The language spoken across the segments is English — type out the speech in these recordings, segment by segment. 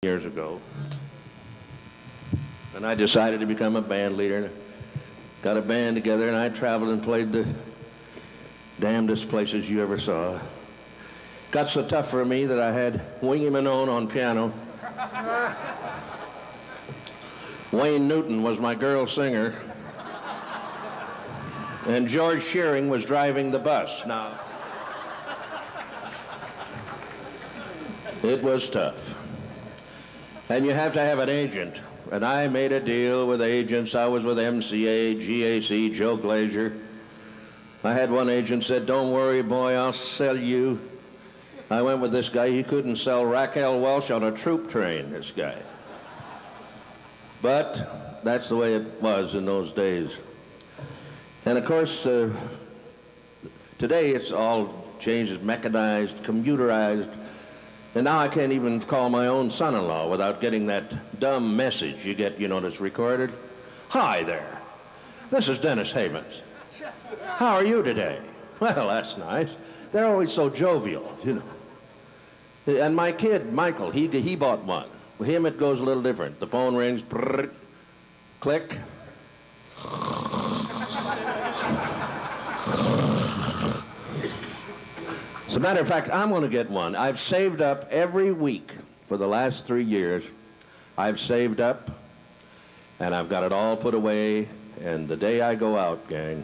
years ago, and I decided to become a band leader. Got a band together, and I traveled and played the damnedest places you ever saw. Got so tough for me that I had Wingy Manone on piano. Wayne Newton was my girl singer. And George Shearing was driving the bus. Now, it was tough. And you have to have an agent. And I made a deal with agents. I was with MCA, GAC, Joe Glazier. I had one agent said, "Don't worry, boy, I'll sell you." I went with this guy. He couldn't sell Raquel Welch on a troop train, this guy. But that's the way it was in those days. And of course, today it's all changed, it's mechanized, computerized. And now I can't even call my own son-in-law without getting that dumb message you get, you know, that's recorded. "Hi there, this is Dennis Havens. How are you today?" Well, that's nice. They're always so jovial, you know. And my kid, Michael, he bought one. With him, it goes a little different. The phone rings, brrr, click. As a matter of fact, I'm going to get one. I've saved up every week for the last 3 years. I've saved up, and I've got it all put away, and the day I go out, gang,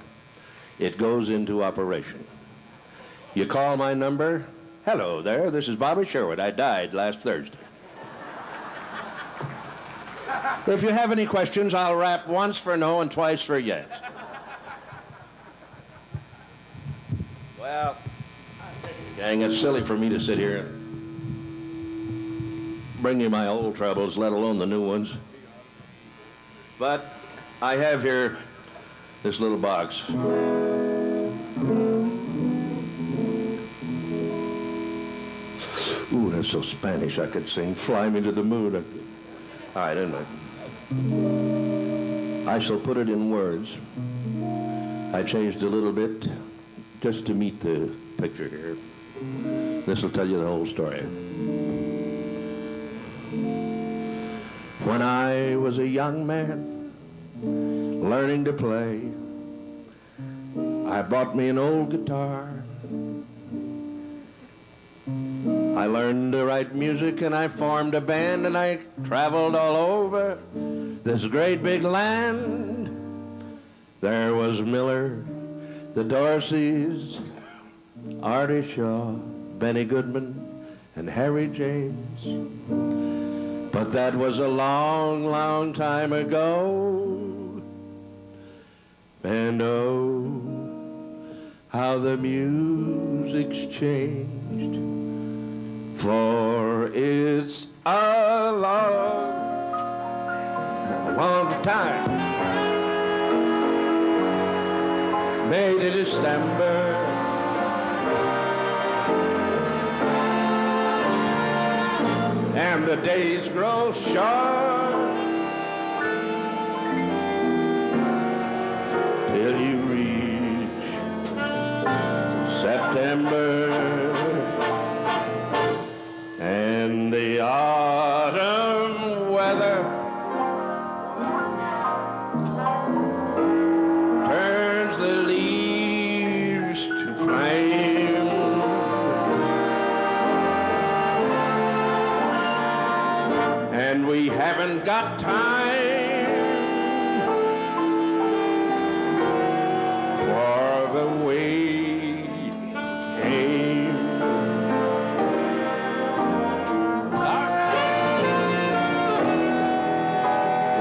it goes into operation. You call my number, "Hello there, this is Bobby Sherwood. I died last Thursday." If you have any questions, I'll rap once for no and twice for yes. Well, gang, it's silly for me to sit here and bring you my old troubles, let alone the new ones. But I have here this little box. Ooh, that's so Spanish I could sing "Fly Me to the Moon." All right, anyway. I shall put it in words. I changed a little bit just to meet the picture here. This will tell you the whole story. When I was a young man learning to play, I bought me an old guitar. I learned to write music and I formed a band and I traveled all over this great big land. There was Miller, the Dorseys, Artie Shaw, Benny Goodman, and Harry James. But that was a long, long time ago. And oh, how the music's changed. For it's a long time. May to December. And the days grow short till you reach September. And the autumn weather turns the leaves to flame. And we haven't got time for the waiting game.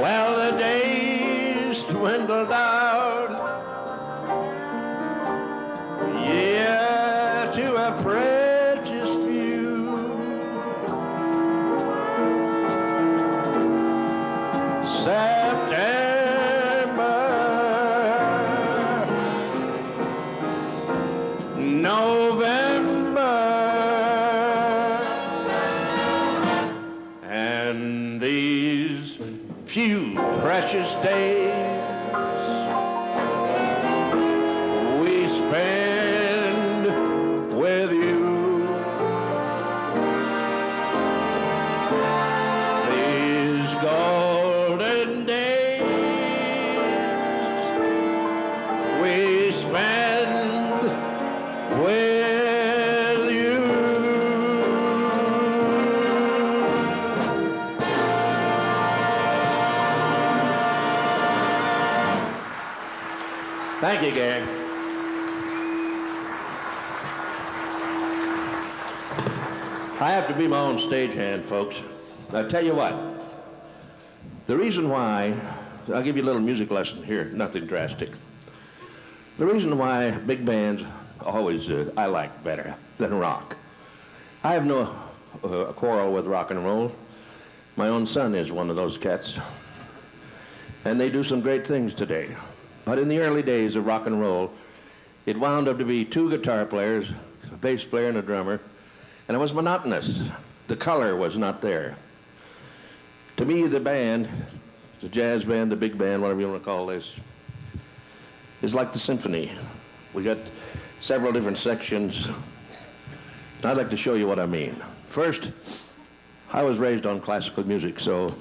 Well, the days dwindled out, yeah, to a precious few. September, November, and these few precious days we spend with you. Thank you, gang. I have to be my own stagehand, folks. I'll tell you what. The reason why, I'll give you a little music lesson here, nothing drastic. The reason why big bands always I like better than rock. I have no quarrel with rock and roll. My own son is one of those cats. And they do some great things today. But in the early days of rock and roll, it wound up to be two guitar players, a bass player and a drummer, and it was monotonous. The color was not there. To me, the band, the jazz band, the big band, whatever you want to call this, is like the symphony. We got several different sections. I'd like to show you what I mean. First, I was raised on classical music, so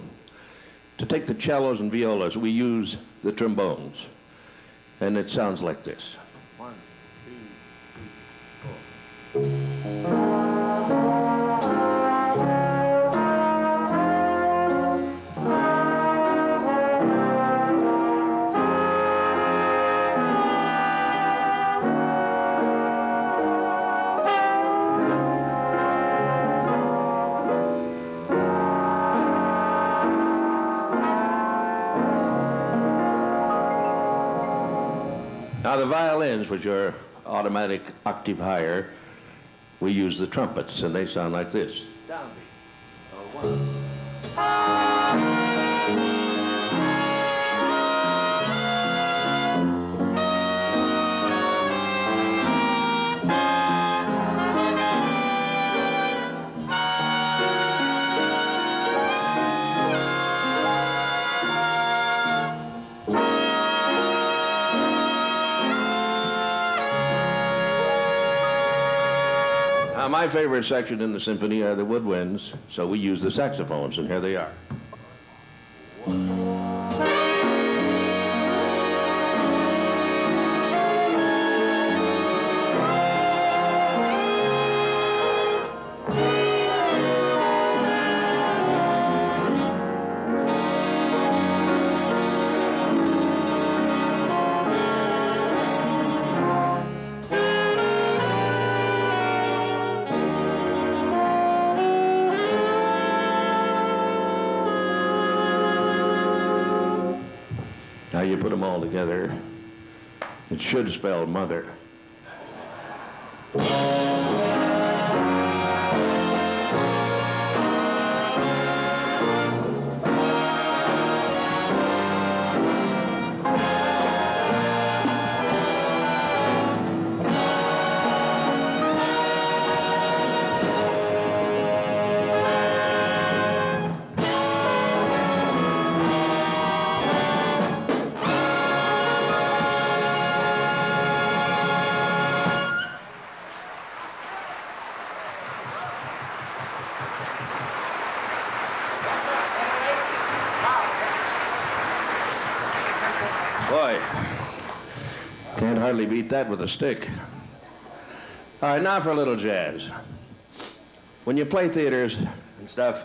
to take the cellos and violas, we use the trombones. And it sounds like this. 1, 2, 3, 4. Now the violins, which are automatic octave higher, we use the trumpets, and they sound like this. Downbeat. 1. My favorite section in the symphony are the woodwinds, so we use the saxophones, and here they are. Now you put them all together, it should spell mother. Boy, can't hardly beat that with a stick. All right, now for a little jazz. When you play theaters and stuff,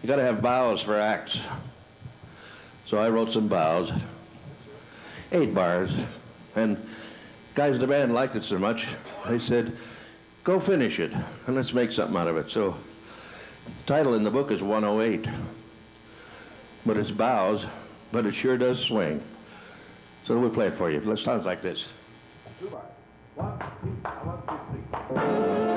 you got to have bows for acts. So I wrote some bows, 8 bars, and guys in the band liked it so much, they said, go finish it, and let's make something out of it. So the title in the book is 108, but it's bows, but it sure does swing. So we'll play it for you. It sounds like this. 2 bars. 1, 2, 1, 2, 3.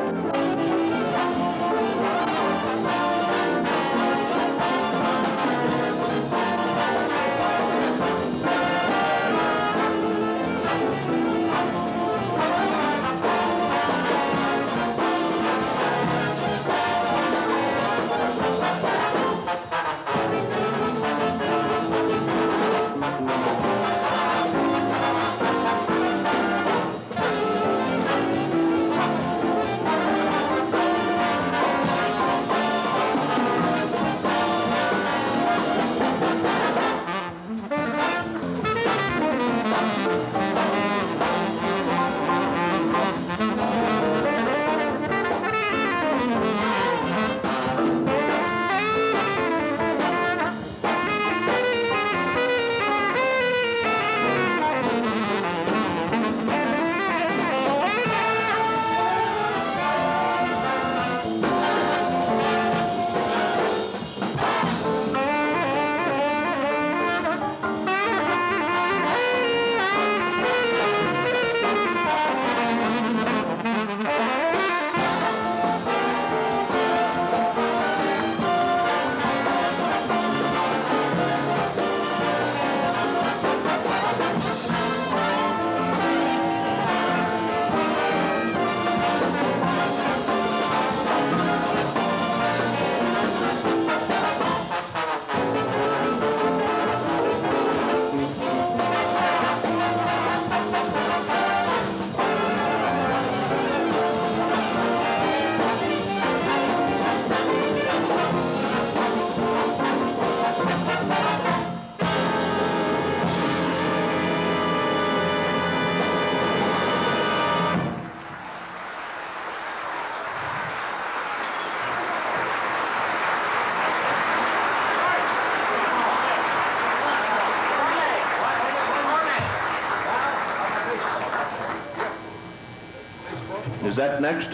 Is that next?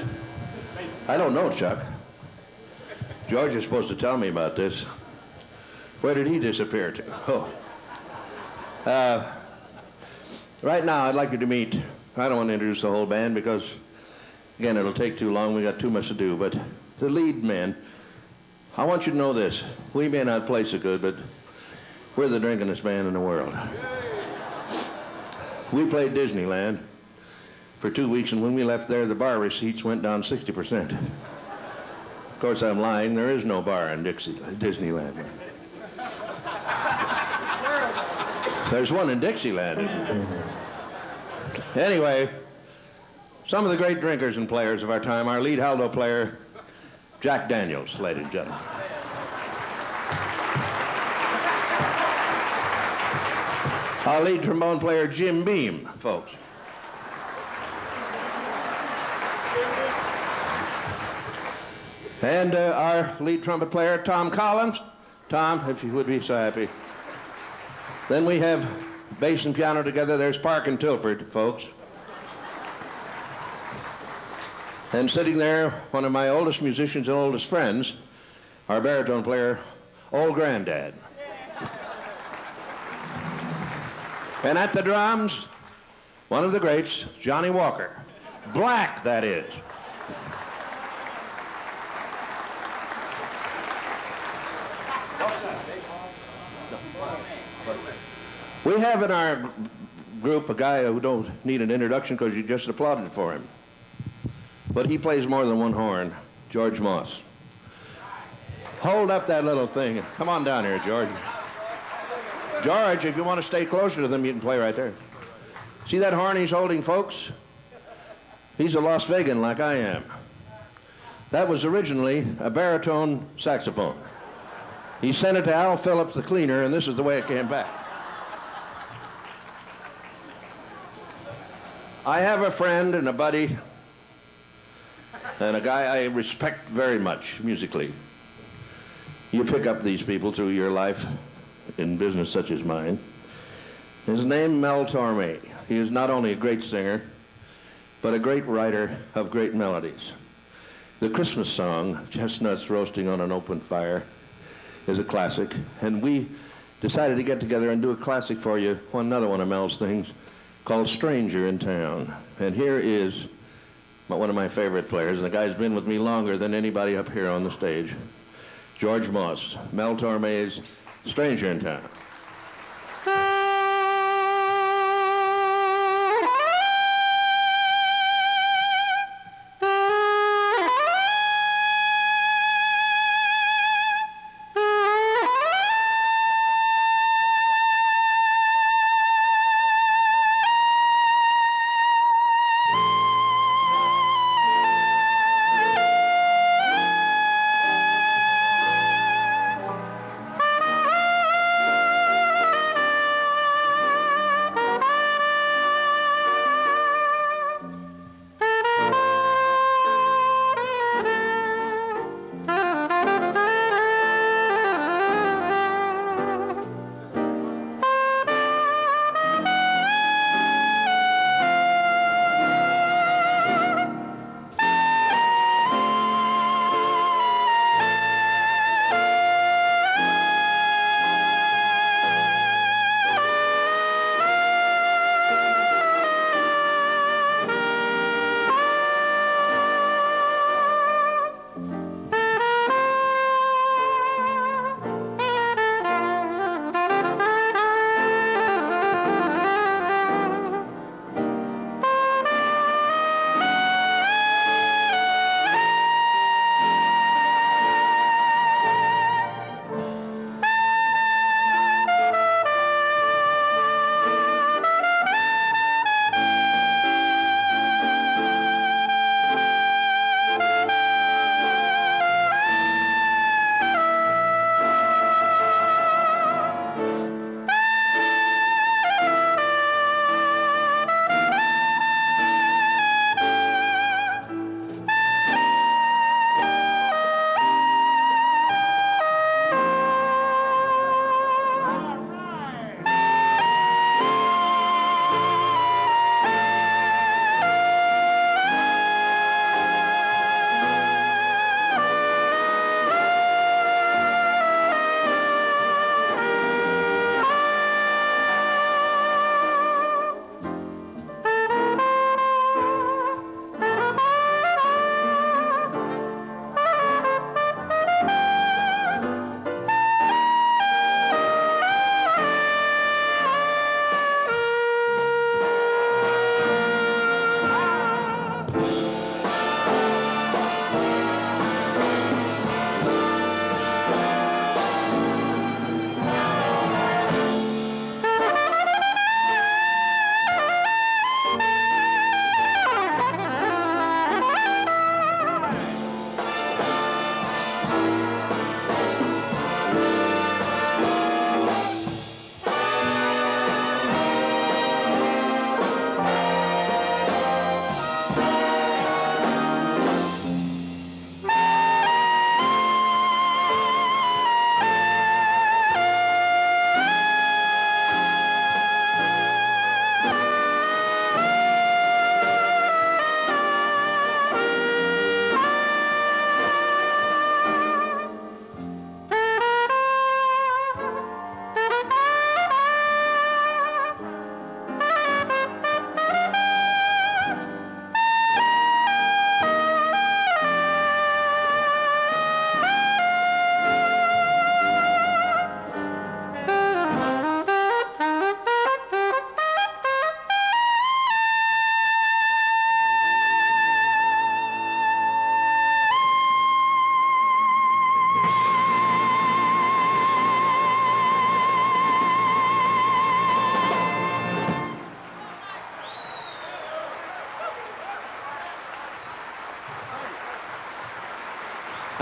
I don't know, Chuck. George is supposed to tell me about this. Where did he disappear to? Oh. Right now, I'd like you to meet, I don't want to introduce the whole band because, again, it'll take too long. We got too much to do. But the lead men, I want you to know this. We may not play so good, but we're the drinkingest band in the world. We played Disneyland for 2 weeks, and when we left there, the bar receipts went down 60%. Of course, I'm lying. There is no bar in Disneyland. There's one in Dixieland. Anyway, some of the great drinkers and players of our time, our lead alto player, Jack Daniels, ladies and gentlemen. Our lead trombone player, Jim Beam, folks. And our lead trumpet player, Tom Collins. Tom, if you would be so happy. Then we have bass and piano together. There's Park and Tilford, folks. And sitting there, one of my oldest musicians and oldest friends, our baritone player, Old Granddad. And at the drums, one of the greats, Johnny Walker. Black, that is. We have in our group a guy who don't need an introduction because you just applauded for him. But he plays more than one horn, George Moss. Hold up that little thing. Come on down here, George. George, if you want to stay closer to them, you can play right there. See that horn he's holding, folks? He's a Las Vegan like I am. That was originally a baritone saxophone. He sent it to Al Phillips, the cleaner, and this is the way it came back. I have a friend and a buddy and a guy I respect very much musically. You pick up these people through your life in business such as mine. His name, Mel Tormé. He is not only a great singer, but a great writer of great melodies. The Christmas song, Chestnuts Roasting on an Open Fire, is a classic, and we decided to get together and do a classic for you, another one of Mel's things, called Stranger in Town. And here is one of my favorite players, and the guy's been with me longer than anybody up here on the stage, George Moss, Mel Tormé's Stranger in Town.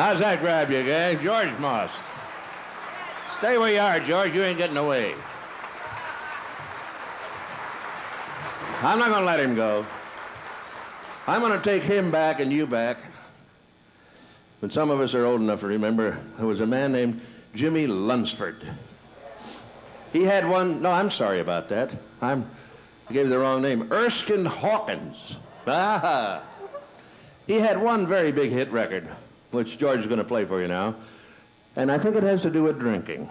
How's that grab you, gang? George Moss. Stay where you are, George. You ain't getting away. I'm not going to let him go. I'm going to take him back and you back. When some of us are old enough to remember, there was a man named Jimmy Lunsford. He had one, no, I'm sorry about that. I gave you the wrong name. Erskine Hawkins. Ah. He had one very big hit record, which George is going to play for you now. And I think it has to do with drinking.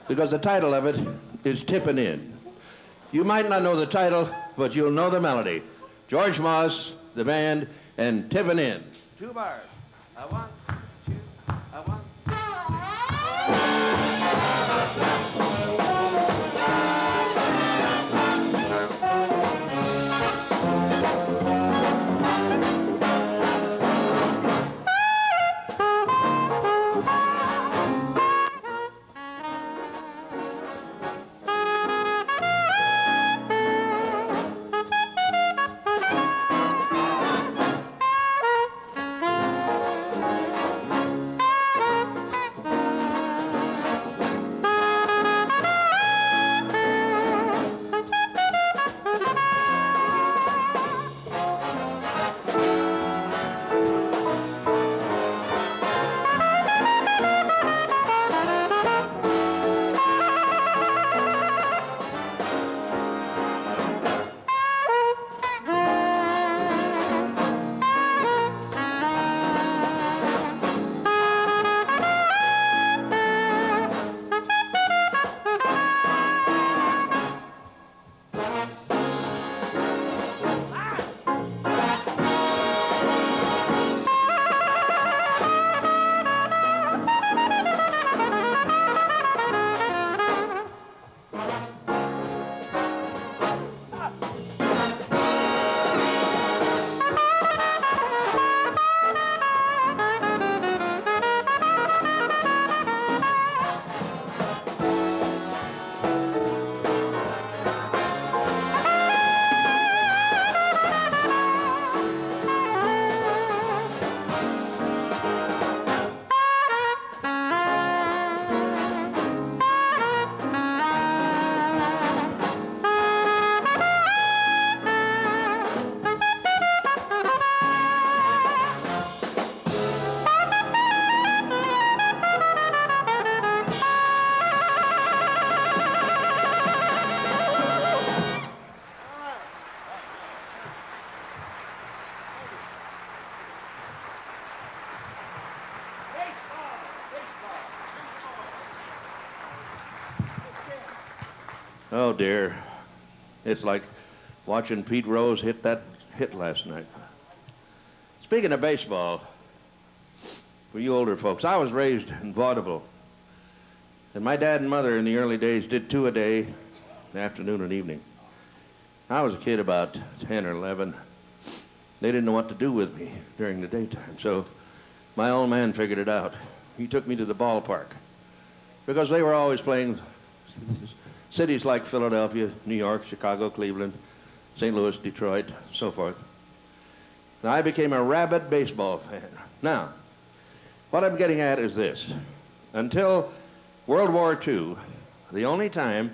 Because the title of it is Tippin' In. You might not know the title, but you'll know the melody. George Moss, the band, and Tippin' In. 2 bars. A 1, 2, a 1. Oh, dear. It's like watching Pete Rose hit that hit last night. Speaking of baseball, for you older folks, I was raised in vaudeville. And my dad and mother in the early days did 2 a day, afternoon and evening. I was a kid about 10 or 11. They didn't know what to do with me during the daytime, so my old man figured it out. He took me to the ballpark because they were always playing cities like Philadelphia, New York, Chicago, Cleveland, St. Louis, Detroit, so forth. And I became a rabid baseball fan. Now, what I'm getting at is this. Until World War II, the only time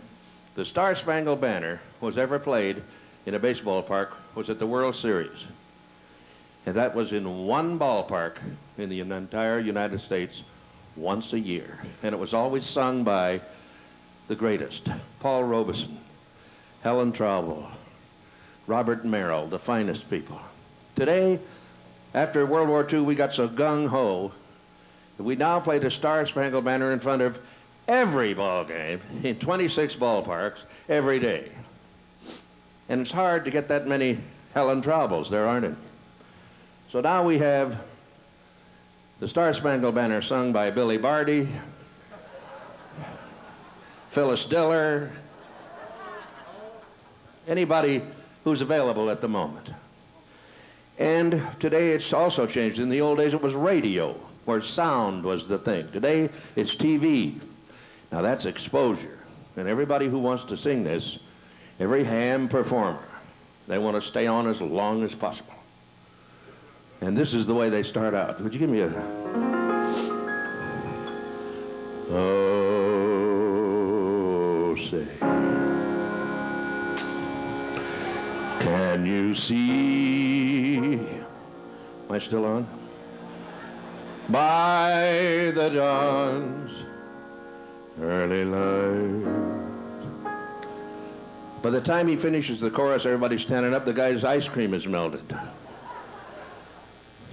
the Star-Spangled Banner was ever played in a baseball park was at the World Series. And that was in one ballpark in the entire United States once a year. And it was always sung by the greatest, Paul Robeson, Helen Traubel, Robert Merrill, the finest people. Today, after World War II, we got so gung-ho that we now play the Star-Spangled Banner in front of every ball game in 26 ballparks every day. And it's hard to get that many Helen Traubels, there aren't any. So now we have the Star-Spangled Banner sung by Billy Barty, Phyllis Diller, anybody who's available at the moment. And today it's also changed. In the old days it was radio, where sound was the thing. Today it's TV. Now that's exposure. And everybody who wants to sing this, every ham performer, they want to stay on as long as possible. And this is the way they start out. Would you give me a... Oh, say, can you see? Am I still on? By the dawn's early light. By the time he finishes the chorus, everybody's standing up. The guy's ice cream is melted.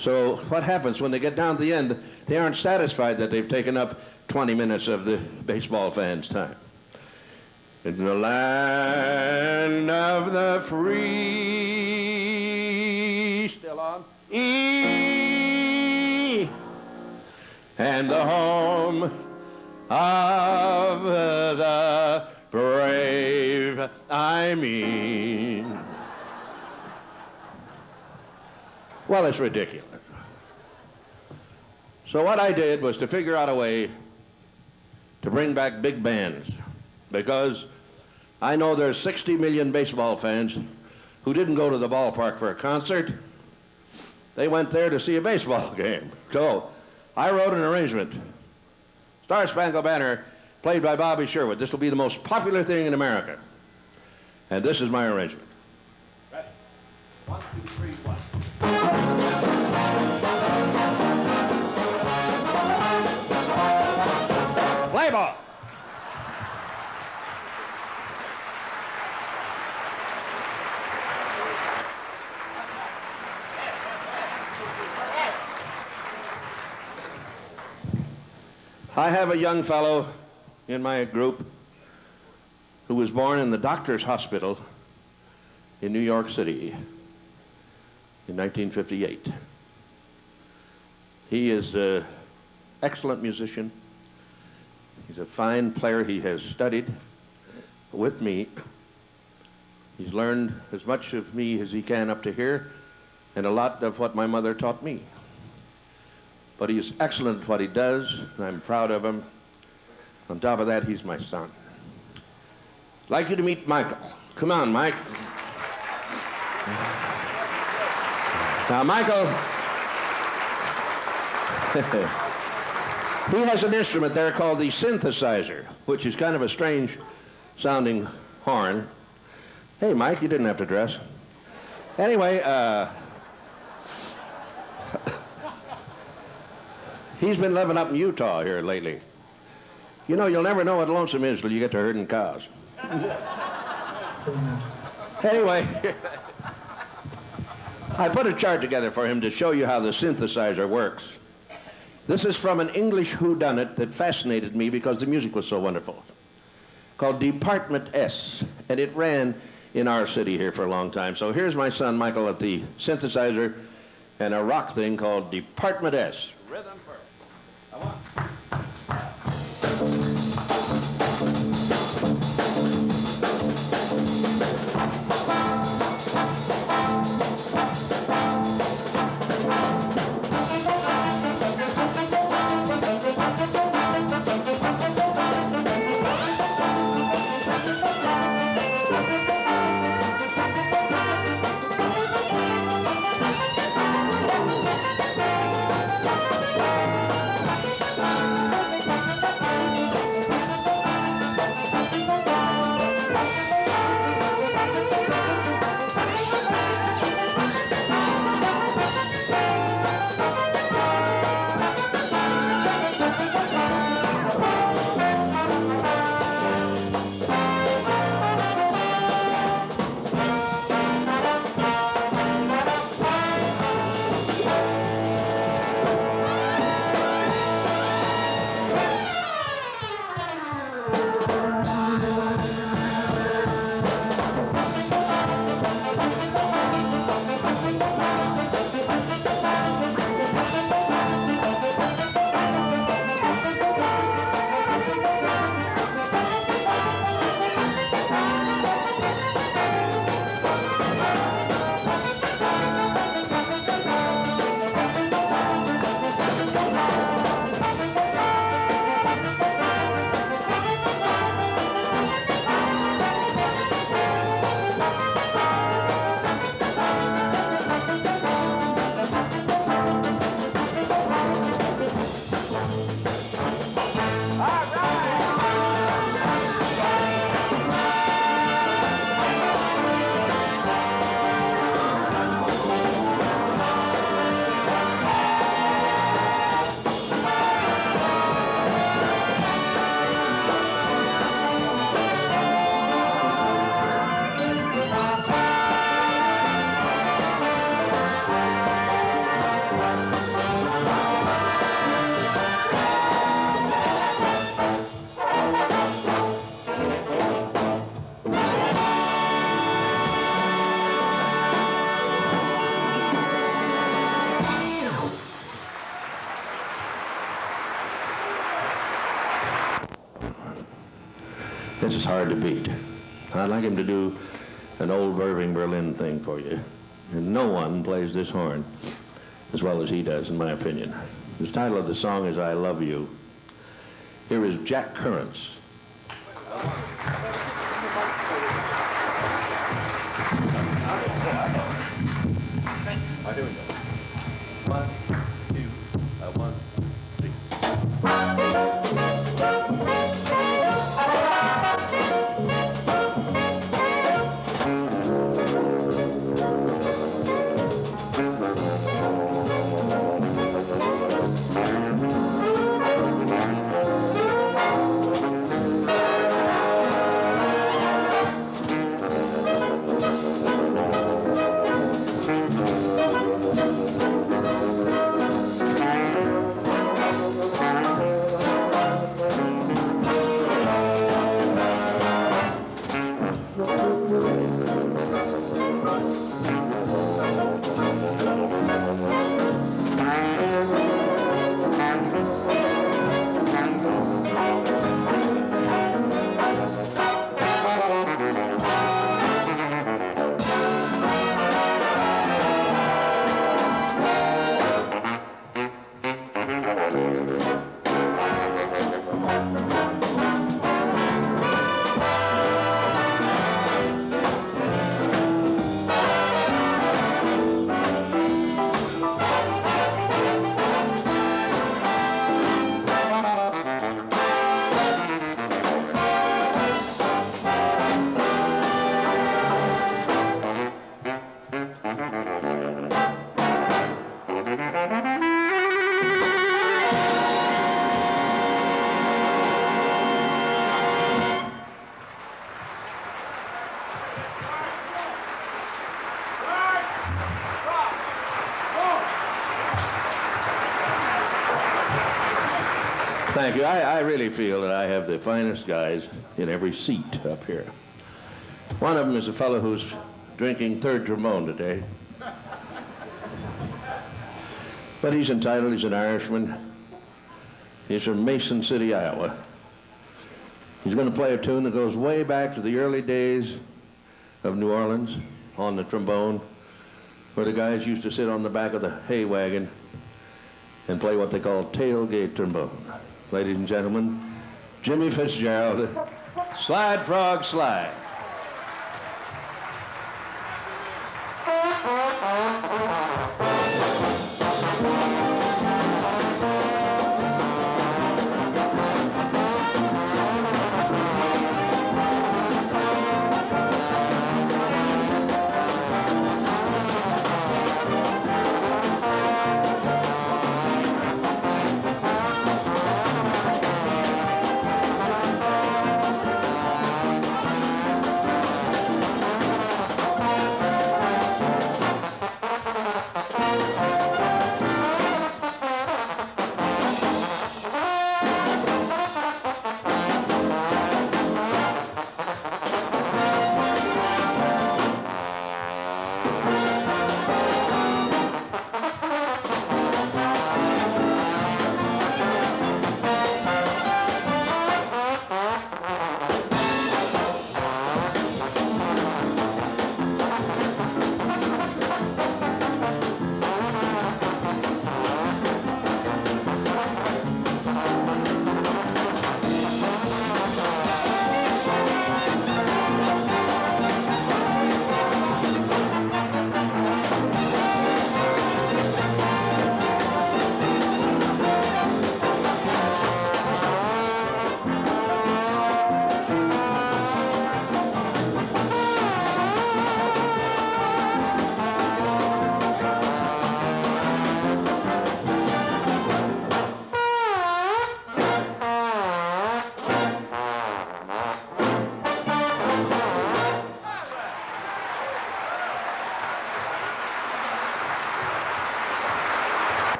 So what happens when they get down to the end? They aren't satisfied that they've taken up 20 minutes of the baseball fans' time. In the land of the free, still on, and the home of the brave, I mean. Well, it's ridiculous. So what I did was to figure out a way to bring back big bands, because I know there's 60 million baseball fans who didn't go to the ballpark for a concert. They went there to see a baseball game. So I wrote an arrangement. Star-Spangled Banner, played by Bobby Sherwood. This will be the most popular thing in America. And this is my arrangement. Ready? 1, 2, 3, 1. Play ball. I have a young fellow in my group who was born in the doctor's hospital in New York City in 1958. He is an excellent musician. He's a fine player. He has studied with me. He's learned as much of me as he can up to here, and a lot of what my mother taught me. But he is excellent at what he does, and I'm proud of him. On top of that, he's my son. I'd like you to meet Michael. Come on, Mike. Now, Michael, he has an instrument there called the synthesizer, which is kind of a strange sounding horn. Hey, Mike, you didn't have to dress. Anyway, he's been living up in Utah here lately. You know, you'll never know what lonesome is till you get to herding cows. Anyway, I put a chart together for him to show you how the synthesizer works. This is from an English whodunit that fascinated me because the music was so wonderful, called Department S, and it ran in our city here for a long time. So here's my son Michael at the synthesizer and a rock thing called Department S. Rhythm first. Come on. This is hard to beat. I'd like him to do an old Irving Berlin thing for you. And no one plays this horn as well as he does, in my opinion. The title of the song is I Love You. Here is Jack Currants. Here we go. 1, 2, 1, 3. Thank you. I really feel that I have the finest guys in every seat up here. One of them is a fellow who's drinking third trombone today. But he's entitled, he's an Irishman. He's from Mason City, Iowa. He's going to play a tune that goes way back to the early days of New Orleans on the trombone, where the guys used to sit on the back of the hay wagon and play what they call tailgate trombone. Ladies and gentlemen, Jimmy Fitzgerald, Slide Frog Slide.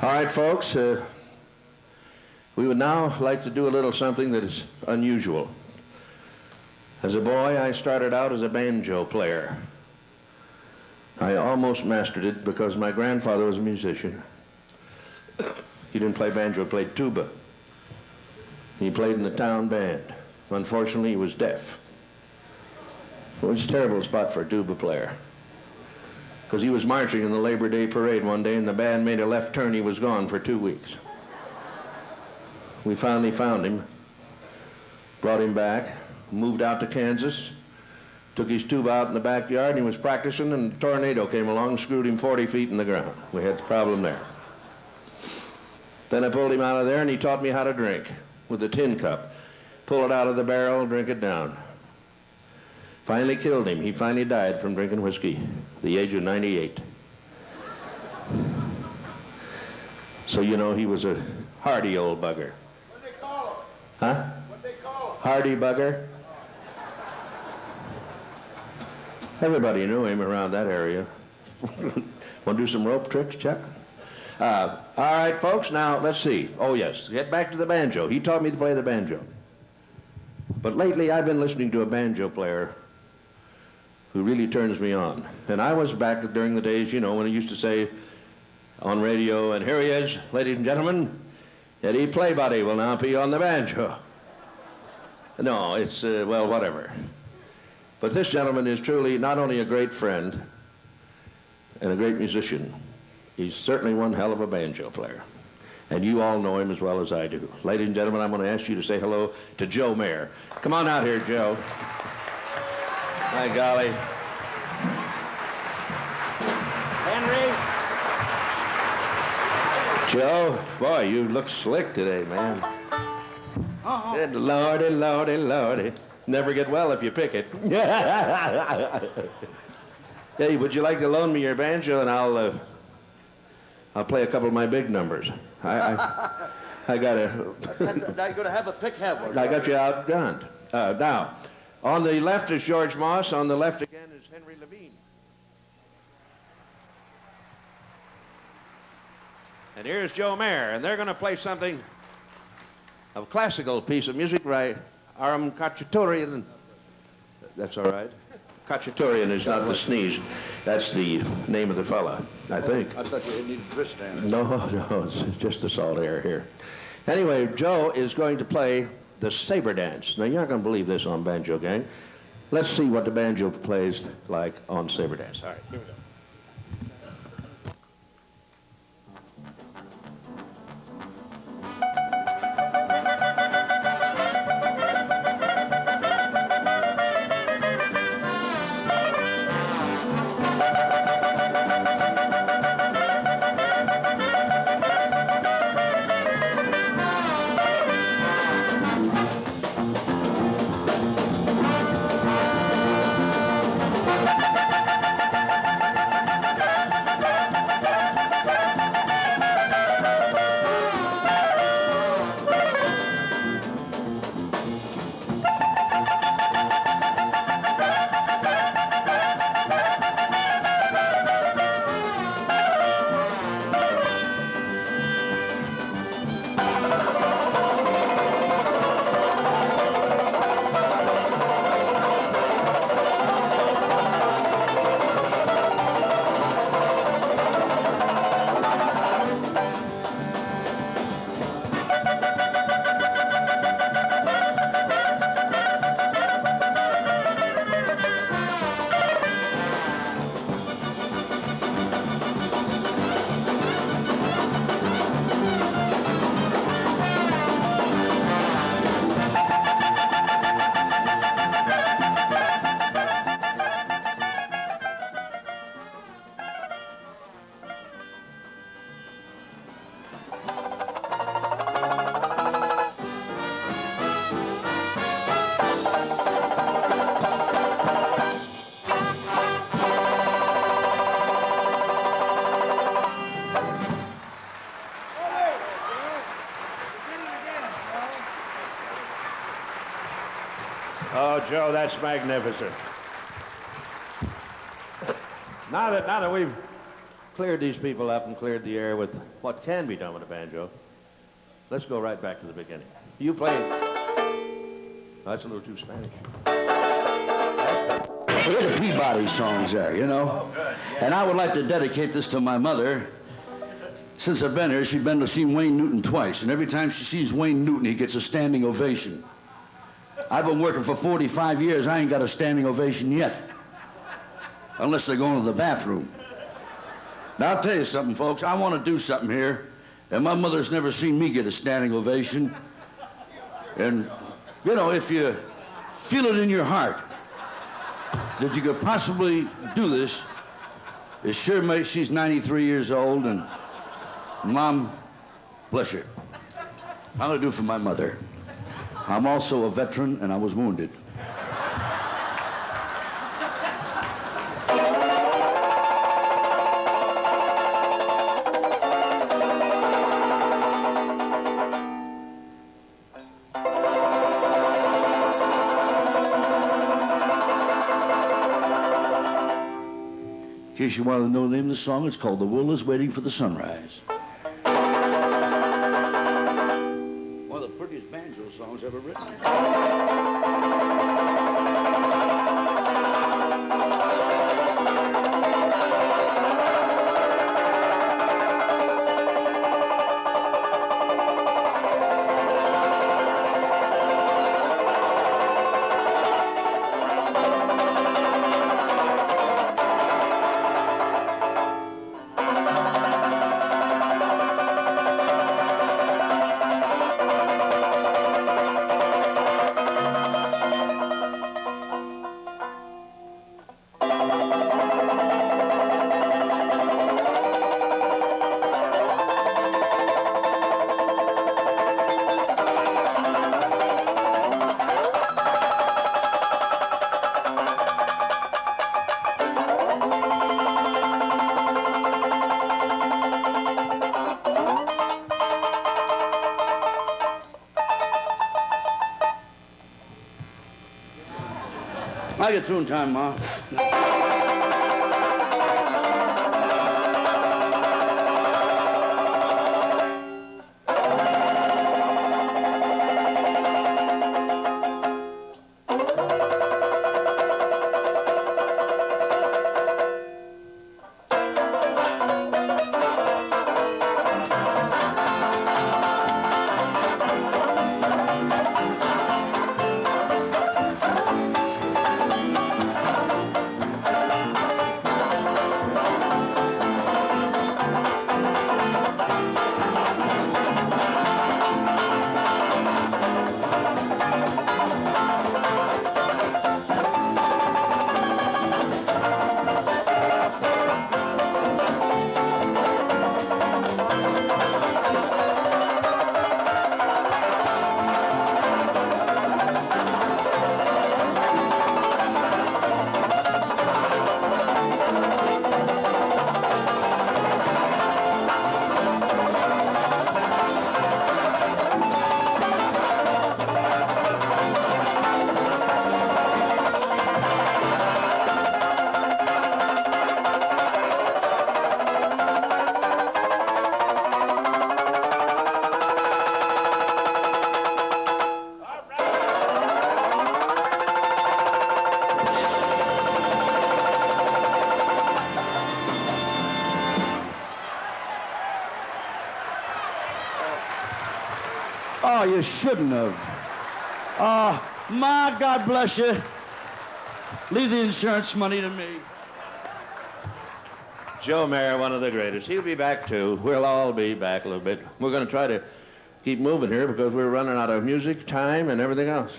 All right, folks, we would now like to do a little something that is unusual. As a boy, I started out as a banjo player. I almost mastered it because my grandfather was a musician. He didn't play banjo, he played tuba. He played in the town band. Unfortunately, he was deaf. It was a terrible spot for a tuba player. Because he was marching in the Labor Day parade one day, and the band made a left turn. He was gone for 2 weeks. We finally found him, brought him back, moved out to Kansas, took his tuba out in the backyard, and he was practicing, and a tornado came along and screwed him 40 feet in the ground. We had the problem there. Then I pulled him out of there, and he taught me how to drink with a tin cup. Pull it out of the barrel, drink it down. Finally killed him. He finally died from drinking whiskey at the age of 98. So, you know, he was a hardy old bugger. What they call him? Huh? What they call him? Hardy bugger. Everybody knew him around that area. Want to do some rope tricks, Chuck? All right, folks, now let's see. Oh, yes, get back to the banjo. He taught me to play the banjo. But lately I've been listening to a banjo player who really turns me on. And I was back during the days, you know, when he used to say on radio, and here he is, ladies and gentlemen, Eddie Playbody will now be on the banjo. No, it's, well, whatever. But this gentleman is truly not only a great friend and a great musician, he's certainly one hell of a banjo player. And you all know him as well as I do. Ladies and gentlemen, I'm going to ask you to say hello to Joe Mayer. Come on out here, Joe. By golly. Henry. Joe, boy, you look slick today, man. Good lordy, lordy, lordy. Never get well if you pick it. Hey, would you like to loan me your banjo, and I'll play a couple of my big numbers. I got a... Now you're going to have a pick, have one. I got you outgunned. Now, on the left is George Moss. On the left again is Henry Levine. And here's Joe Mayer, and they're going to play something, a classical piece of music by Aram Khachaturian. That's all right. Khachaturian is not the sneeze. That's the name of the fella, I think. I thought you needed wrist stand. No, it's just the salt air here. Anyway, Joe is going to play the saber dance. Now, you're not going to believe this on Banjo Gang. Let's see what the banjo plays like on saber dance. All right, here we go. Oh, Joe, that's magnificent. Now that we've cleared these people up and cleared the air with what can be done with a banjo, let's go right back to the beginning. You play... Oh, that's a little too Spanish. Well, they're the Peabody songs there, you know. Oh, good. Yeah. And I would like to dedicate this to my mother. Since I've been here, she's been to see Wayne Newton twice, and every time she sees Wayne Newton, he gets a standing ovation. I've been working for 45 years. I ain't got a standing ovation yet. Unless they're going to the bathroom. Now, I'll tell you something, folks. I want to do something here. And my mother's never seen me get a standing ovation. And, you know, if you feel it in your heart that you could possibly do this, it sure makes, she's 93 years old, and Mom, bless her. I'm going to do for my mother. I'm also a veteran, and I was wounded. In case you want to know the name of the song, it's called The Wool is Waiting for the Sunrise. One of the prettiest banjo songs ever written. I'll get through in time, Ma. Oh, you shouldn't have. Oh, Ma, God bless you. Leave the insurance money to me. Joe Mayer, one of the greatest. He'll be back, too. We'll all be back a little bit. We're going to try to keep moving here because we're running out of music, time, and everything else.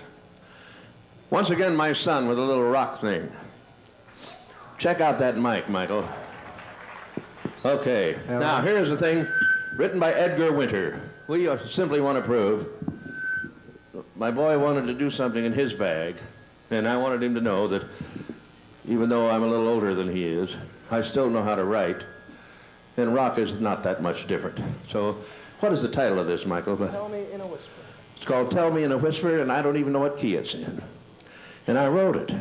Once again, my son with a little rock thing. Check out that mic, Michael. Okay. Now, here's the thing written by Edgar Winter. We simply want to prove my boy wanted to do something in his bag, and I wanted him to know that even though I'm a little older than he is, I still know how to write, and rock is not that much different. So what is the title of this, Michael? Tell Me in a Whisper. It's called Tell Me in a Whisper, and I don't even know what key it's in. And I wrote it.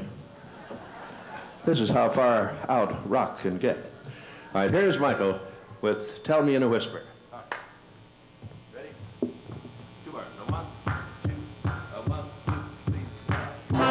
This is how far out rock can get. All right, here's Michael with Tell Me in a Whisper. Ready? 2 bars. 1, 2, 1, 2, 3, 4.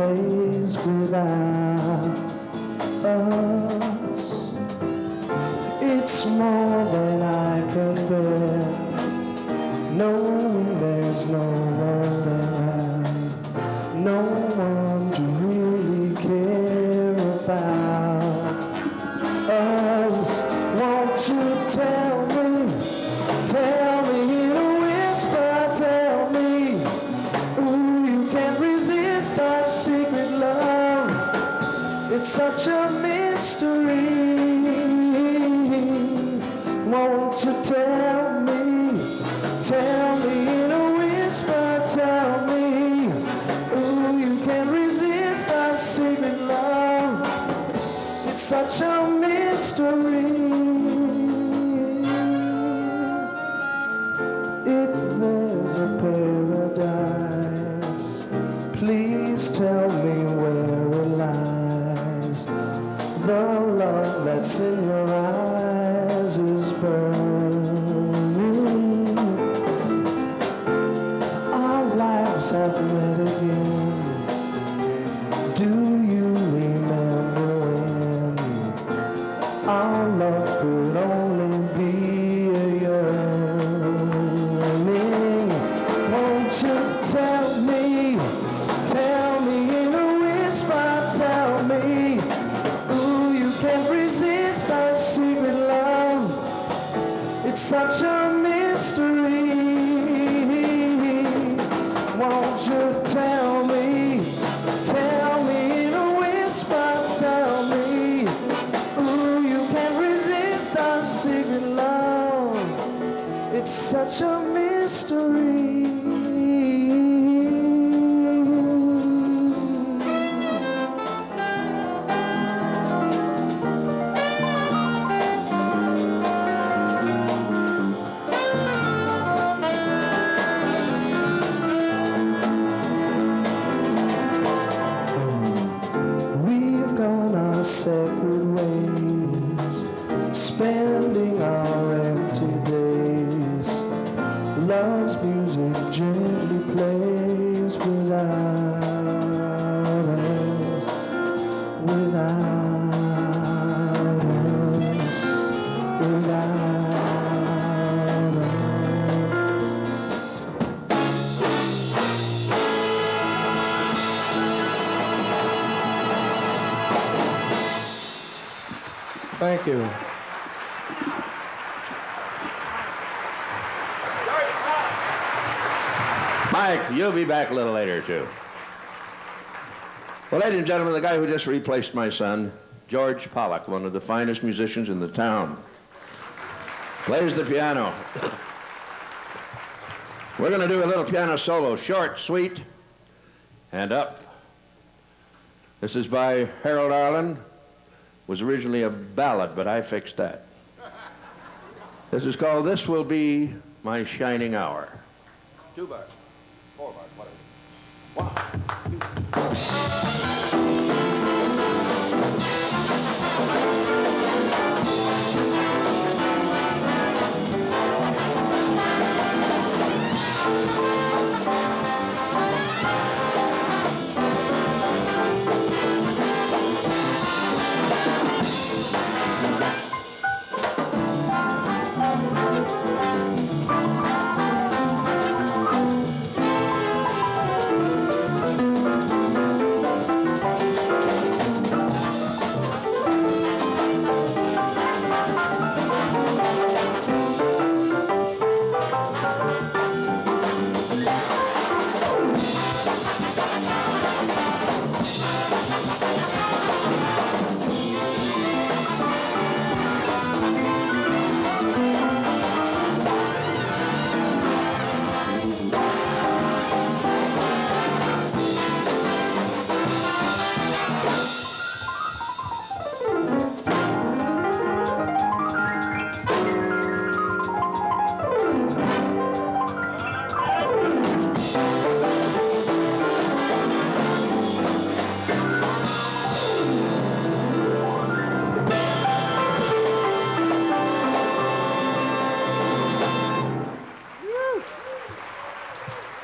plays without us. It's more than I can bear, knowing there's no one there, no one to really care about us. Won't you tell me in a whisper, tell me, ooh, you can't resist our secret love. It's such a mystery. Won't you tell me in a whisper, tell me, ooh, you can't resist our secret love. It's such a mystery. If there's a paradise, please tell me where it lies. The love that's in your eyes is burning. Our lives have met again. Do you remember when our love could only be a yearning? Won't you tell me in a whisper, tell me, ooh, you can't resist our secret love. It's such a mystery. Won't you tell me in a whisper, tell me, ooh, you can't resist our secret love. It's such a mystery. We've gone our separate ways, spending our empty days. Love's music gently plays without us, without us, without us. Thank you. Mike, you'll be back a little later, too. Well, ladies and gentlemen, the guy who just replaced my son, George Pollock, one of the finest musicians in the town, plays the piano. We're going to do a little piano solo, short, sweet, and up. This is by Harold Arlen. Was originally a ballad, but I fixed that. This is called This Will Be My Shining Hour. 2 bars, 4 bars, whatever. 1,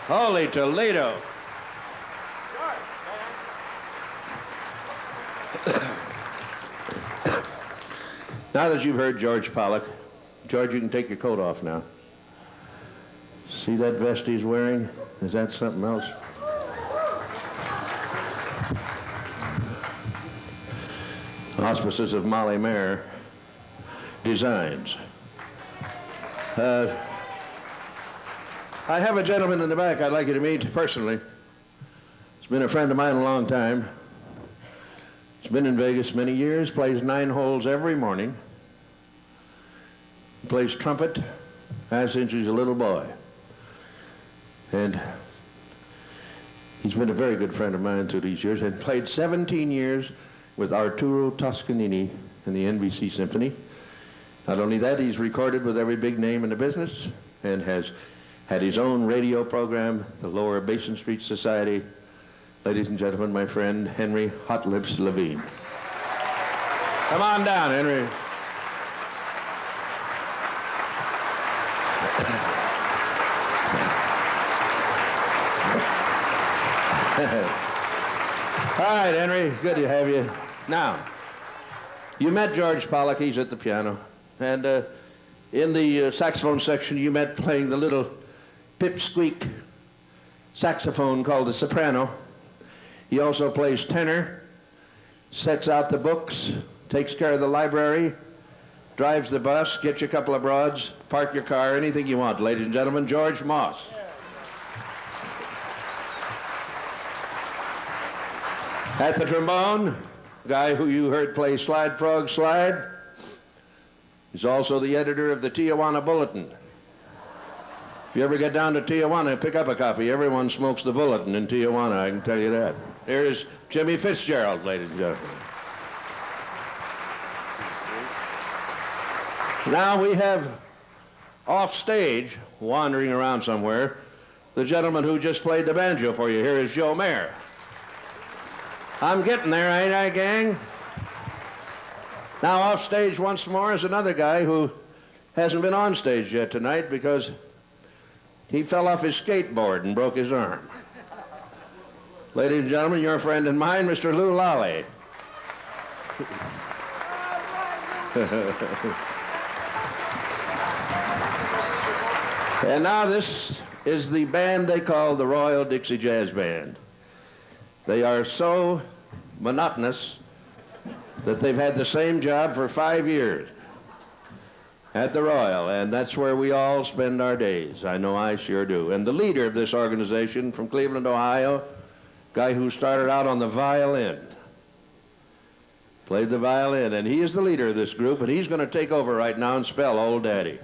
'Holy Toledo. Now that you've heard George Pollock, George, you can take your coat off now. See that vest he's wearing? Is that something else? Auspices of Molly Mayer Designs. I have a gentleman in the back I'd like you to meet personally. He's been a friend of mine a long time. He's been in Vegas many years, plays 9 holes every morning. He plays trumpet since he's a little boy. And he's been a very good friend of mine through these years and played 17 years with Arturo Toscanini in the NBC Symphony. Not only that, he's recorded with every big name in the business and has had his own radio program, the Lower Basin Street Society. Ladies and gentlemen, my friend Henry Hot Lips Levine. Come on down, Henry. All right, Henry, good to have you. Now, you met George Pollock. He's at the piano. And in the saxophone section, you met playing the little pipsqueak saxophone called the soprano. He also plays tenor, sets out the books, takes care of the library, drives the bus, gets you a couple of broads, park your car, anything you want. Ladies and gentlemen, George Moss. At the trombone, guy who you heard play Slide Frog Slide. He's also the editor of the Tijuana Bulletin. If you ever get down to Tijuana, pick up a copy. Everyone smokes the Bulletin in Tijuana, I can tell you that. Here's Jimmy Fitzgerald, ladies and gentlemen. Now we have off stage, wandering around somewhere, the gentleman who just played the banjo for you. Here is Joe Mayer. I'm getting there, ain't I, gang? Now off stage once more is another guy who hasn't been on stage yet tonight because he fell off his skateboard and broke his arm. Ladies and gentlemen, your friend and mine, Mr. Lou Lally. And now this is the band they call the Royal Dixie Jazz Band. They are so monotonous that they've had the same job for 5 years at the Royal, and that's where we all spend our days. I know I sure do. And the leader of this organization from Cleveland, Ohio, guy who started out on the violin, played the violin, and he is the leader of this group, and he's going to take over right now and spell Old Daddy.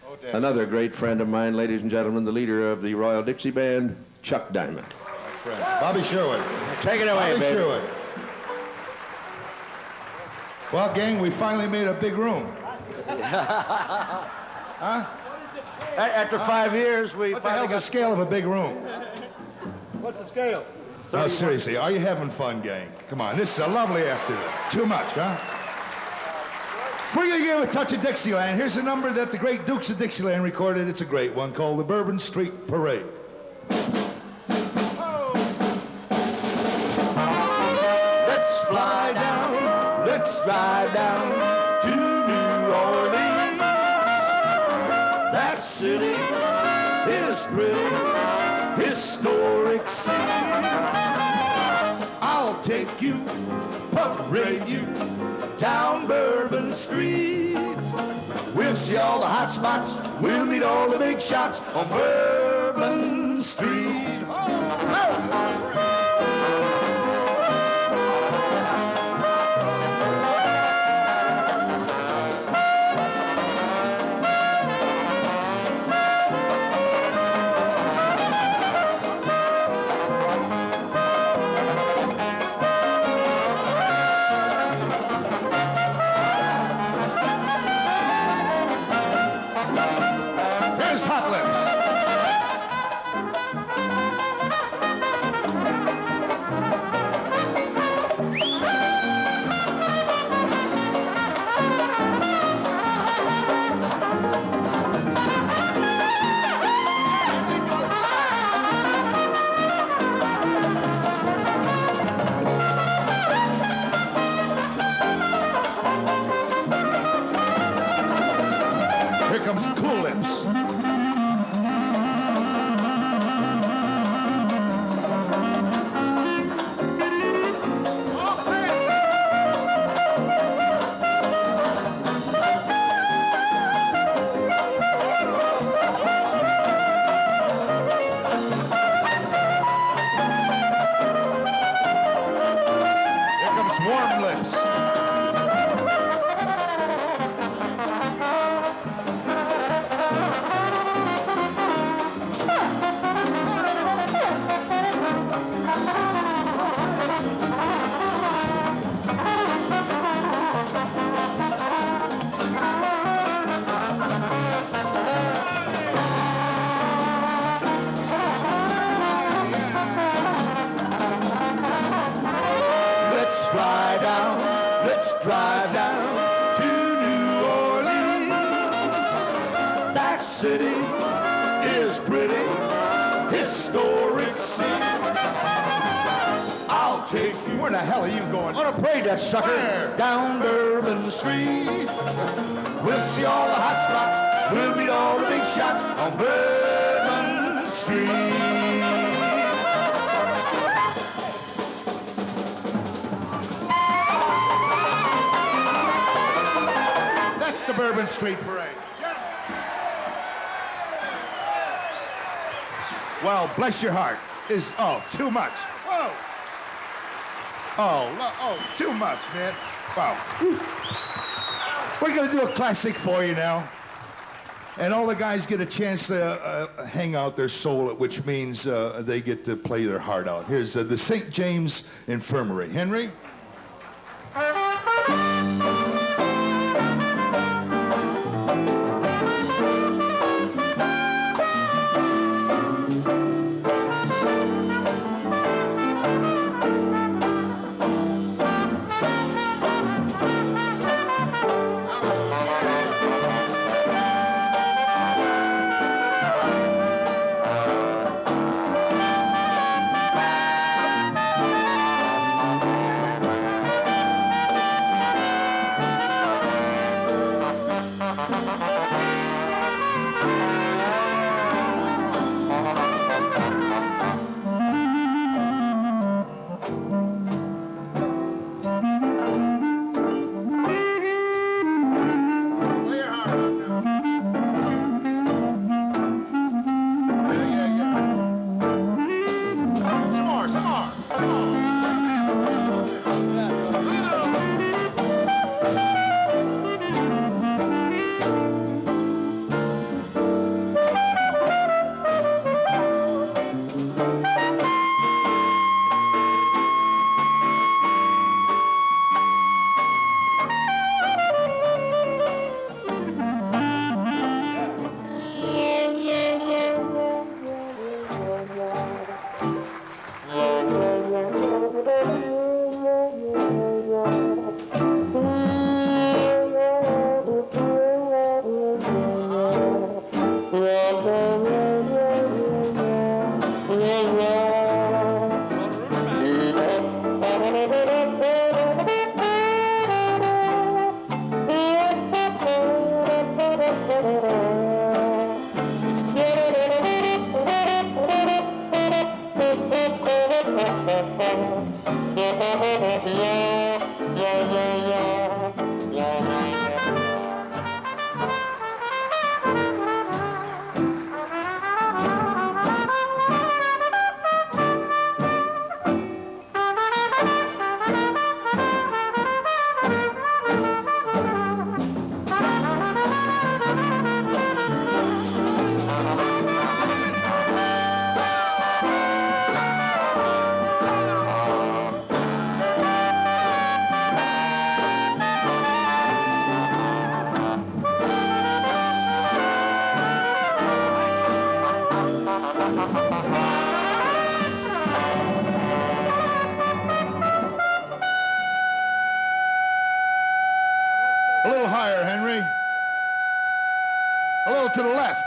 Old Daddy. Another great friend of mine, ladies and gentlemen, the leader of the Royal Dixie Band, Chuck Diamond. Bobby Sherwood. Take it away, Bobby baby. Sherwood. Well, gang, we finally made a big room. Huh? After 5 years, we What the hell's the scale of a big room? What's the scale? No, seriously, are you having fun, gang? Come on, this is a lovely afternoon. Too much, huh? We're going to give a touch of Dixieland. Here's a number that the great Dukes of Dixieland recorded. It's a great one called the Bourbon Street Parade. Let's fly down, let's drive down to New Orleans. That city is thrilling, historic city. I'll take you, parade you down Bourbon Street. We'll see all the hot spots, we'll meet all the big shots on Bourbon Street. That's Cool Lips. Warm Lips. Drive down to New Orleans. That city is pretty, historic scene. I'll take you. Where the hell are you going? On a parade, that sucker. Where? Down Bourbon Street. We'll see all the hot spots. We'll meet all the big shots on Bourbon Street. That's the Bourbon Street Parade. Well, bless your heart. Too much. Whoa. Too much, man. Wow. We're going to do a classic for you now. And all the guys get a chance to hang out their soul, which means they get to play their heart out. Here's the St. James Infirmary. Henry? A little higher, Henry. A little to the left.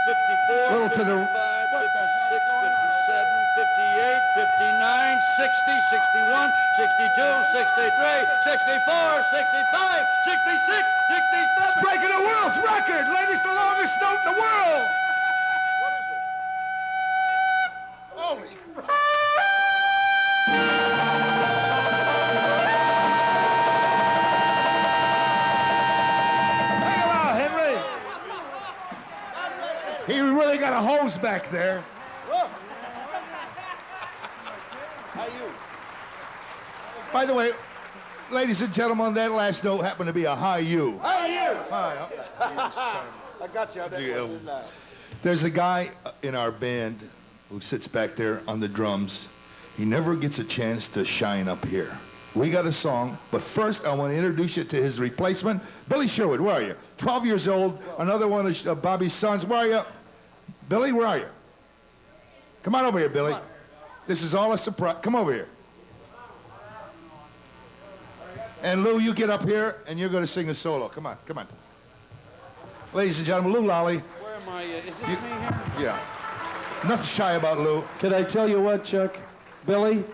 54, A little to the... 55, 56, 57, 58, 59, 60, 61, 62, 63, 64, 65, 66, 67. It's breaking the world's record! Ladies, the longest note in the world! Holy crap. Hang around, Henry. He really got a hose back there. How you? By the way, ladies and gentlemen, that last note happened to be a high U. How you? Hi. I got you on that one, didn't I? There's a guy in our band who sits back there on the drums. He never gets a chance to shine up here. We got a song, but first I want to introduce you to his replacement, Billy Sherwood. Where are you? 12 years old, another one of Bobby's sons. Where are you? Billy, where are you? Come on over here, Billy. This is all a surprise. Come over here. And Lou, you get up here, and you're going to sing a solo. Come on, come on. Ladies and gentlemen, Lou Lally. Where am I? Is this me here? Yeah. Nothing shy about Lou. Can I tell you what, Chuck? Billy?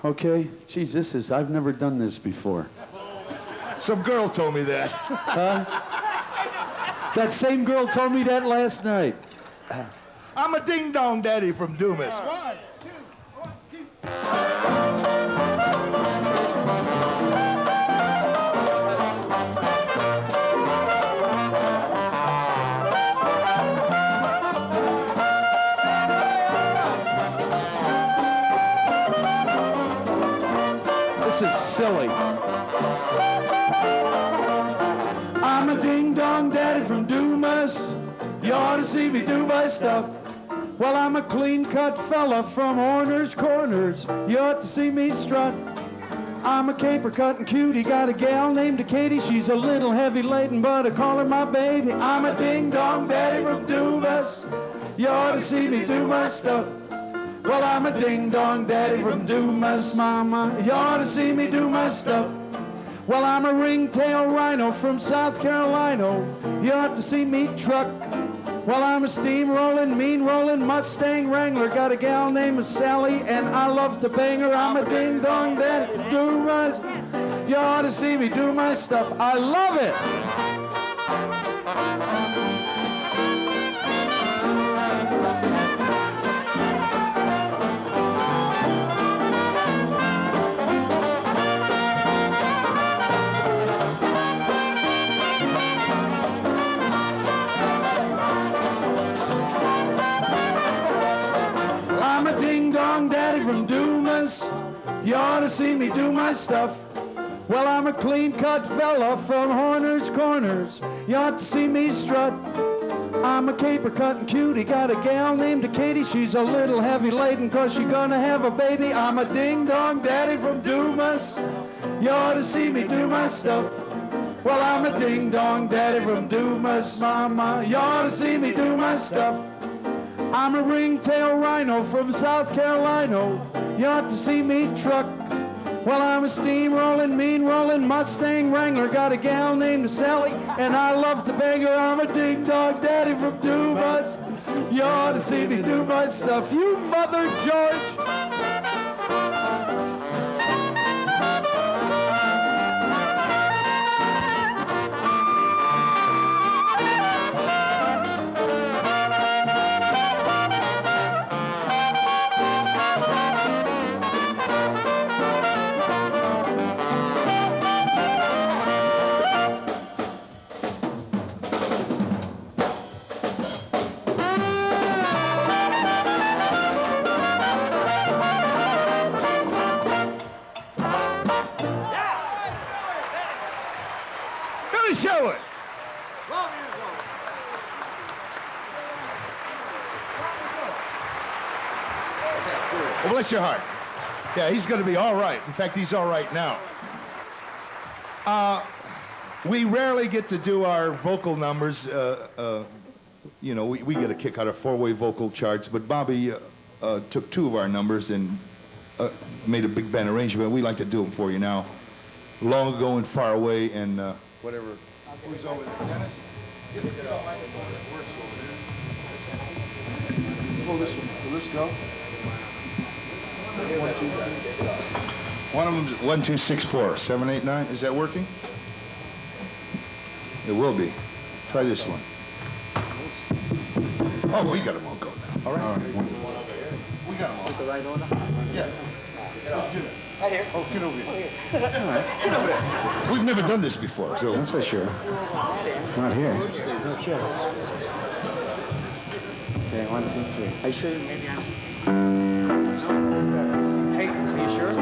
Okay. Geez, I've never done this before. Some girl told me that. That same girl told me that last night. I'm a ding-dong daddy from Dumas. 1, 2, 1, 2. This is silly. I'm a ding-dong daddy from Dumas. You ought to see me do my stuff. Well, I'm a clean-cut fella from Horner's Corners. You ought to see me strut. I'm a caper-cutting cutie. Got a gal named Katie. She's a little heavy-laden, but I call her my baby. I'm a ding-dong daddy from Dumas. You ought to see me do my stuff. Well, I'm a ding-dong daddy from Dumas, mama. You ought to see me do my stuff. Well, I'm a ringtail rhino from South Carolina. You ought to see me truck. Well, I'm a steam-rolling, mean-rolling Mustang Wrangler. Got a gal named Sally, and I love to bang her. I'm a ding-dong daddy from Dumas. You ought to see me do my stuff. I love it. Ding-dong daddy from Dumas. You ought to see me do my stuff. Well, I'm a clean-cut fella from Horner's Corners. You ought to see me strut. I'm a caper-cutting cutie. Got a gal named Katie. She's a little heavy-laden 'cause she's gonna have a baby. I'm a ding-dong daddy from Dumas. You ought to see me do my stuff. Well, I'm a ding-dong daddy from Dumas, mama. You ought to see me do my stuff. I'm a ringtail rhino from South Carolina. You ought to see me truck. Well, I'm a steam-rolling, mean-rolling Mustang Wrangler. Got a gal named Sally, and I love to bang her. I'm a ding-dong daddy from Dumas. You ought to see me do my stuff. You mother, George! Sherwood. Well, bless your heart. Yeah, he's going to be all right. In fact, he's all right now. We rarely get to do our vocal numbers. You know, we get a kick out of four-way vocal charts, but Bobby took two of our numbers and made a big band arrangement. We like to do them for you now. Long ago and far away, and whatever. Who's over there? Dennis? Pull this one. Will this go? Yeah. One of them's 1, 2, 6, 4, 7, 8, 9. Is that working? It will be. Try this one. Oh, we got them all going now. All right. We got them all. The right order? Yeah. Right here. Oh, get over here. All right. Get over there. We've never done this before, so. That's for sure. Not here. Okay, 1, 2, 3. Are you sure? Maybe I'm... Hey, are you sure?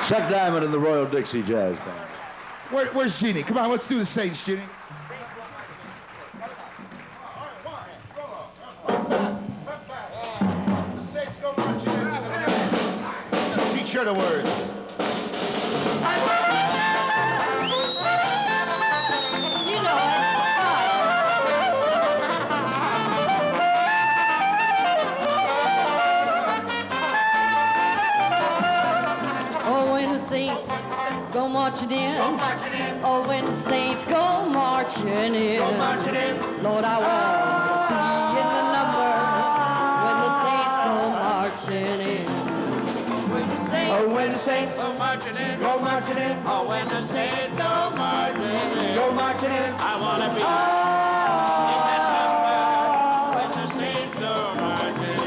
Chuck Diamond and the Royal Dixie Jazz Band. Where's Jeannie? Come on, let's do the Saints, Jeannie. The Saints go marching in. Teach her the words. You know it. Oh, when the Saints go marching in. Oh, when the Saints go marching in. Lord, I want to be in the number when the Saints go marching in. When the Saints, Oh, when the Saints go marching in. go marching in, Oh, when the Saints go marching in. go marching in. I want to be in that number when the Saints go marching in.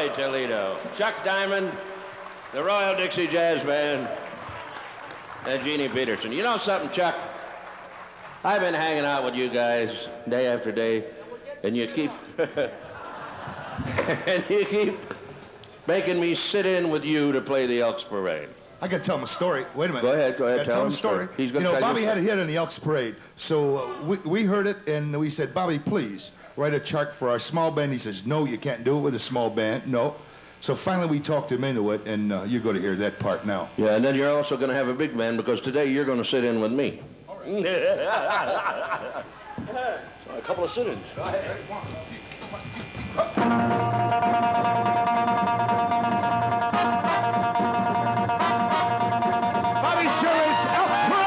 Billy Toledo, Chuck Diamond, the Royal Dixie Jazz Band, and Jeannie Peterson. You know something, Chuck? I've been hanging out with you guys day after day, and you keep and you keep making me sit in with you to play the Elks Parade. I got to tell him a story. Wait a minute. Go ahead, Tell him a story. He's You gonna know, tell Bobby you had a hit in the Elks Parade, so we heard it, and we said, Bobby, please, write a chart for our small band. He says, no, you can't do it with a small band. No. So finally we talked him into it, and you're going to hear that part now. Yeah, and then you're also going to have a big band, because today you're going to sit in with me. A couple of sit-ins. Bobby Sherwood's Elks Parade!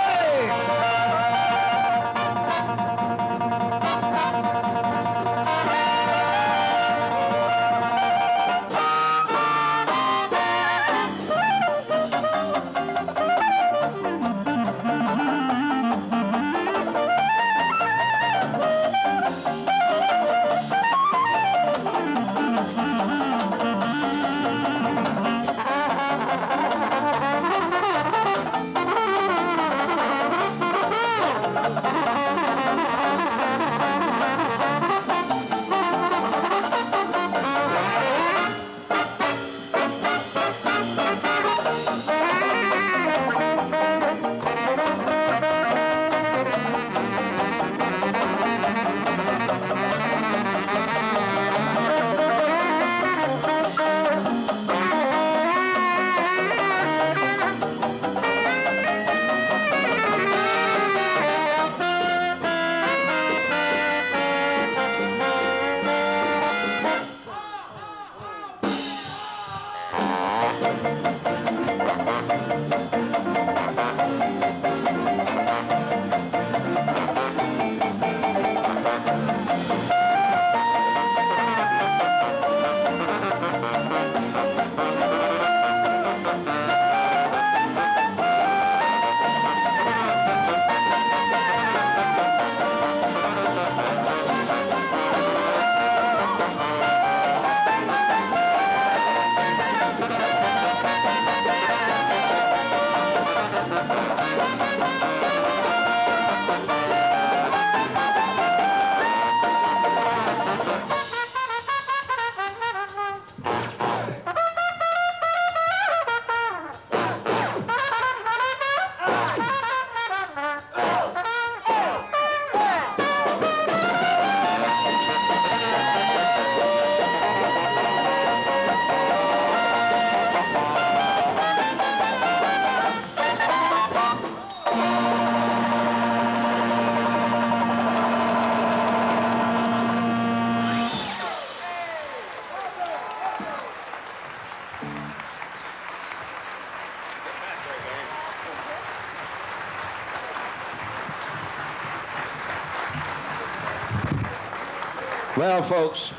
Well, folks,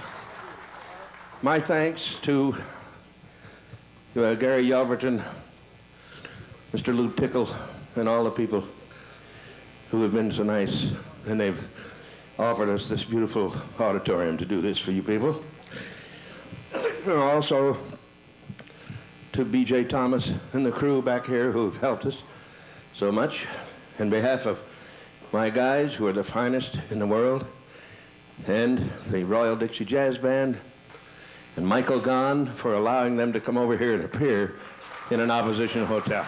my thanks to Gary Yelverton, Mr. Lou Tickle, and all the people who have been so nice, and they've offered us this beautiful auditorium to do this for you people. And also to B.J. Thomas and the crew back here who've helped us so much. On behalf of my guys, who are the finest in the world, and the Royal Dixie Jazz Band, and Michael Gahn for allowing them to come over here and appear in an opposition hotel.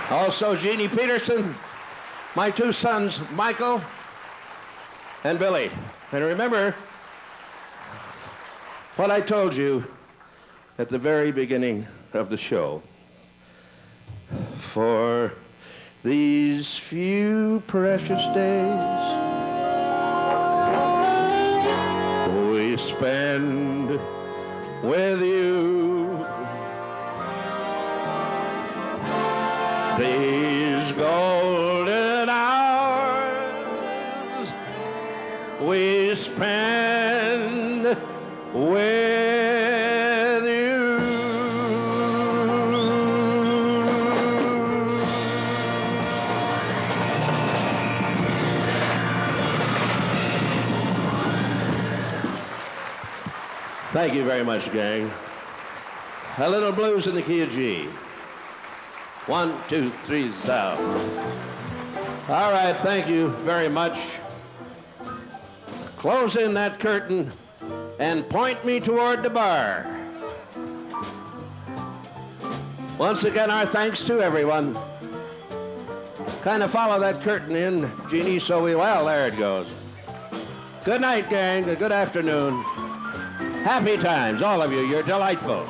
Also, Jeannie Peterson, my two sons, Michael and Billy. And remember what I told you at the very beginning of the show. For these few precious days we spend with you, these golden hours we spend with you. Thank you very much, gang. A little blues in the key of G. 1, 2, 3, so. All right, thank you very much. Close in that curtain and point me toward the bar. Once again, our thanks to everyone. Kind of follow that curtain in, Jeannie, so well, there it goes. Good night, gang. Good afternoon. Happy times, all of you. You're delightful.